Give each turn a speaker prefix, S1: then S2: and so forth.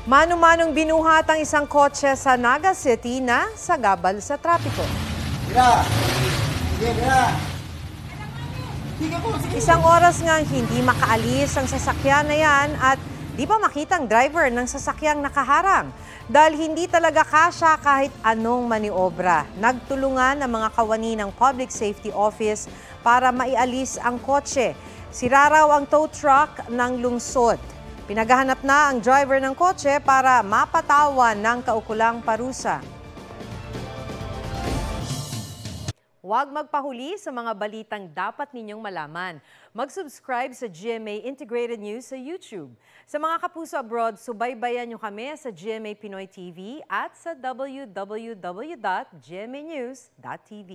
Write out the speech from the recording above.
S1: Mano-manong binuhat ang isang kotse sa Naga City na sagabal sa trapiko. Isang oras ngang hindi makaalis ang sasakyan na yan at di pa makita ang driver ng sasakyang nakaharang. Dahil hindi talaga kasya kahit anong maniobra. Nagtulungan ang mga kawani ng Public Safety Office para maialis ang kotse. Sira raw ang tow truck ng lungsod. Pinaghahanap na ang driver ng kotse para mapatawan ng kaukulang parusa. Huwag magpahuli sa mga balitang dapat ninyong malaman. Mag-subscribe sa GMA Integrated News sa YouTube. Sa mga kapuso abroad, subaybayan nyo kami sa GMA Pinoy TV at sa www.gmanews.tv.